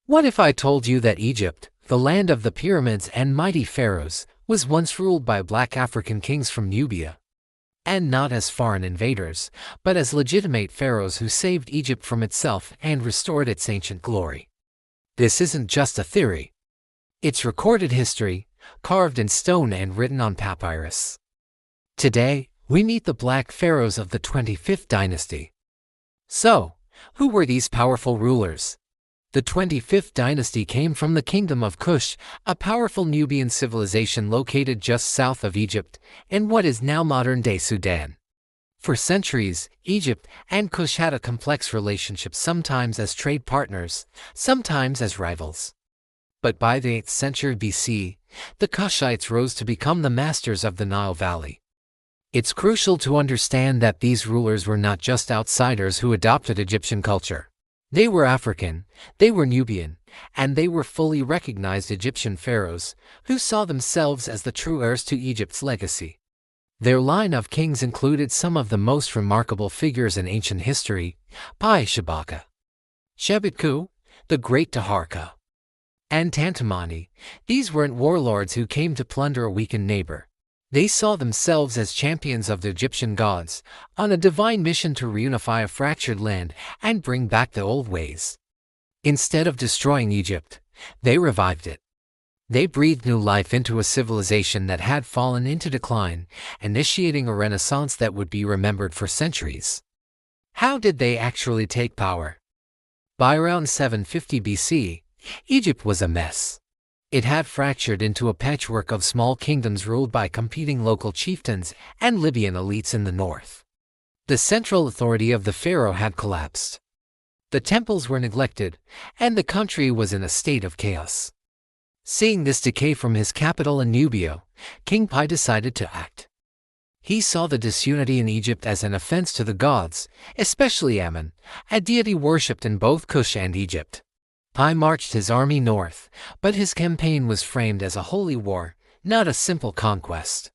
What if I told you that Egypt, the land of the pyramids and mighty pharaohs, was once ruled by black African kings from Nubia? And not as foreign invaders, but as legitimate pharaohs who saved Egypt from itself and restored its ancient glory. This isn't just a theory. It's recorded history, carved in stone and written on papyrus. Today, we meet the Black Pharaohs of the 25th Dynasty. So, who were these powerful rulers? The 25th dynasty came from the Kingdom of Kush, a powerful Nubian civilization located just south of Egypt, in what is now modern-day Sudan. For centuries, Egypt and Kush had a complex relationship, sometimes as trade partners, sometimes as rivals. But by the 8th century BC, the Kushites rose to become the masters of the Nile Valley. It's crucial to understand that these rulers were not just outsiders who adopted Egyptian culture. They were African, they were Nubian, and they were fully recognized Egyptian pharaohs who saw themselves as the true heirs to Egypt's legacy. Their line of kings included some of the most remarkable figures in ancient history: Piye Shebaka, Shebitku, the Great Taharqa, and Tantamani. These weren't warlords who came to plunder a weakened neighbor. They saw themselves as champions of the Egyptian gods, on a divine mission to reunify a fractured land and bring back the old ways. Instead of destroying Egypt, they revived it. They breathed new life into a civilization that had fallen into decline, initiating a renaissance that would be remembered for centuries. How did they actually take power? By around 750 BC, Egypt was a mess. It had fractured into a patchwork of small kingdoms ruled by competing local chieftains and Libyan elites in the north. The central authority of the pharaoh had collapsed. The temples were neglected, and the country was in a state of chaos. Seeing this decay from his capital in Nubia, King Piye decided to act. He saw the disunity in Egypt as an offense to the gods, especially Ammon, a deity worshipped in both Kush and Egypt. Piye marched his army north, but his campaign was framed as a holy war, not a simple conquest.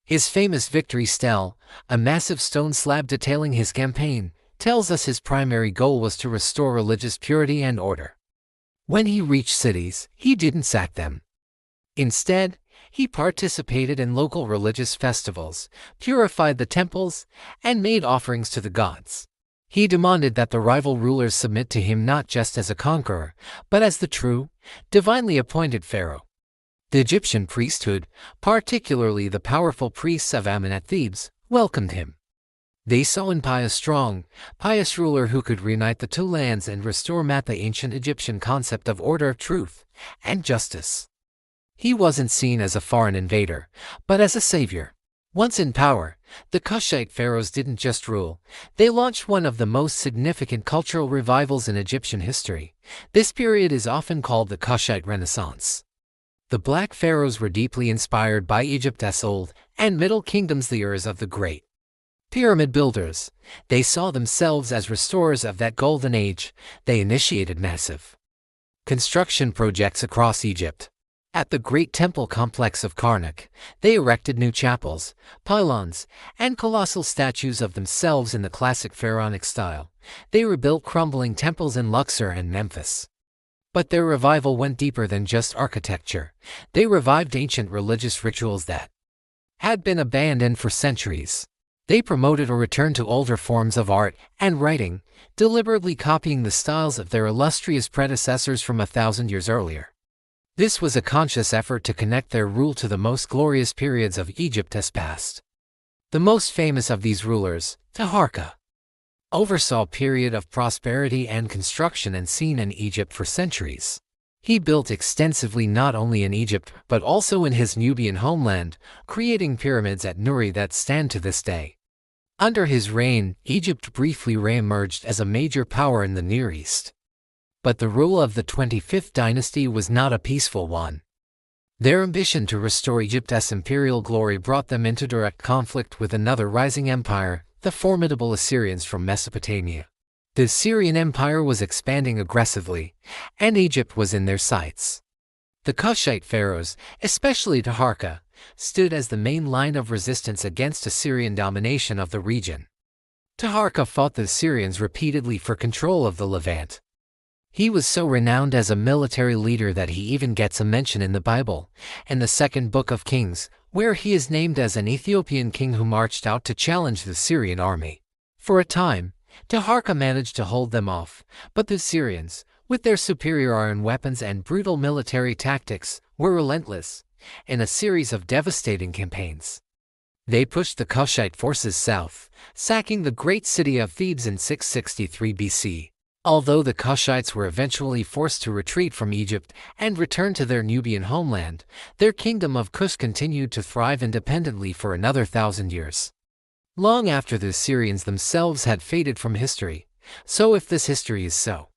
His famous victory stele, a massive stone slab detailing his campaign, tells us his primary goal was to restore religious purity and order. When he reached cities, he didn't sack them. Instead, he participated in local religious festivals, purified the temples, and made offerings to the gods. He demanded that the rival rulers submit to him not just as a conqueror, but as the true, divinely appointed pharaoh. The Egyptian priesthood, particularly the powerful priests of Ammon at Thebes, welcomed him. They saw in Piye a strong, pious ruler who could reunite the two lands and restore the ancient Egyptian concept of order, truth, and justice. He wasn't seen as a foreign invader, but as a savior. Once in power, the Kushite pharaohs didn't just rule, they launched one of the most significant cultural revivals in Egyptian history. This period is often called the Kushite Renaissance. The Black Pharaohs were deeply inspired by Egypt's old and middle kingdoms, the heirs of the great pyramid builders. They saw themselves as restorers of that golden age. They initiated massive construction projects across Egypt. At the great temple complex of Karnak, they erected new chapels, pylons, and colossal statues of themselves in the classic pharaonic style. They rebuilt crumbling temples in Luxor and Memphis. But their revival went deeper than just architecture. They revived ancient religious rituals that had been abandoned for centuries. They promoted a return to older forms of art and writing, deliberately copying the styles of their illustrious predecessors from 1,000 years earlier. This was a conscious effort to connect their rule to the most glorious periods of Egypt's past. The most famous of these rulers, Taharqa, oversaw a period of prosperity and construction and seen in Egypt for centuries. He built extensively not only in Egypt but also in his Nubian homeland, creating pyramids at Nuri that stand to this day. Under his reign, Egypt briefly re-emerged as a major power in the Near East. But the rule of the 25th dynasty was not a peaceful one. Their ambition to restore Egypt's imperial glory brought them into direct conflict with another rising empire, the formidable Assyrians from Mesopotamia. The Assyrian Empire was expanding aggressively, and Egypt was in their sights. The Kushite pharaohs, especially Taharqa, stood as the main line of resistance against Assyrian domination of the region. Taharqa fought the Assyrians repeatedly for control of the Levant. He was so renowned as a military leader that he even gets a mention in the Bible, in the second book of Kings, where he is named as an Ethiopian king who marched out to challenge the Syrian army. For a time, Taharqa managed to hold them off, but the Syrians, with their superior iron weapons and brutal military tactics, were relentless, in a series of devastating campaigns. They pushed the Kushite forces south, sacking the great city of Thebes in 663 BC. Although the Kushites were eventually forced to retreat from Egypt and return to their Nubian homeland, their kingdom of Kush continued to thrive independently for another 1,000 years. Long after the Assyrians themselves had faded from history. So if this history is so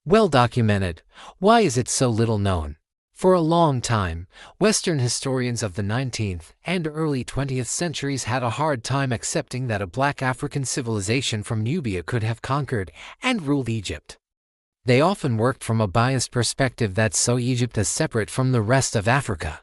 well documented, why is it so little known? For a long time, Western historians of the 19th and early 20th centuries had a hard time accepting that a black African civilization from Nubia could have conquered and ruled Egypt. They often worked from a biased perspective that saw Egypt as separate from the rest of Africa,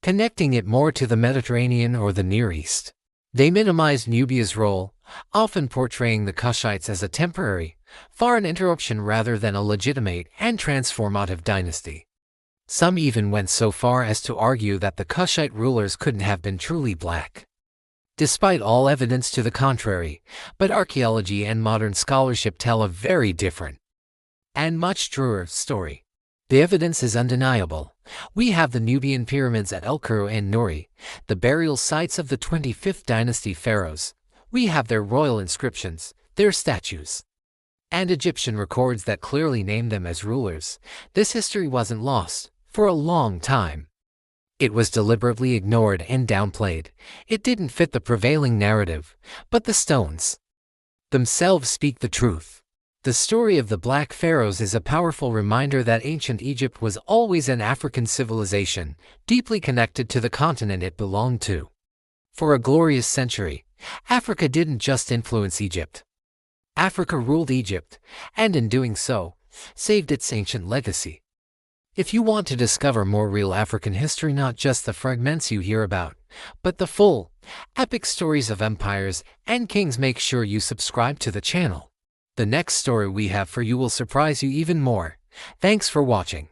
connecting it more to the Mediterranean or the Near East. They minimized Nubia's role, often portraying the Kushites as a temporary, foreign interruption rather than a legitimate and transformative dynasty. Some even went so far as to argue that the Kushite rulers couldn't have been truly black, despite all evidence to the contrary. But archaeology and modern scholarship tell a very different and much truer story. The evidence is undeniable. We have the Nubian pyramids at El Cairo and Nuri, the burial sites of the 25th dynasty pharaohs. We have their royal inscriptions, their statues, and Egyptian records that clearly name them as rulers. This history wasn't lost. For a long time, it was deliberately ignored and downplayed. It didn't fit the prevailing narrative, but the stones themselves speak the truth. The story of the Black Pharaohs is a powerful reminder that ancient Egypt was always an African civilization, deeply connected to the continent it belonged to. For a glorious century, Africa didn't just influence Egypt. Africa ruled Egypt, and in doing so, saved its ancient legacy. If you want to discover more real African history, not just the fragments you hear about, but the full, epic stories of empires and kings, make sure you subscribe to the channel. The next story we have for you will surprise you even more. Thanks for watching.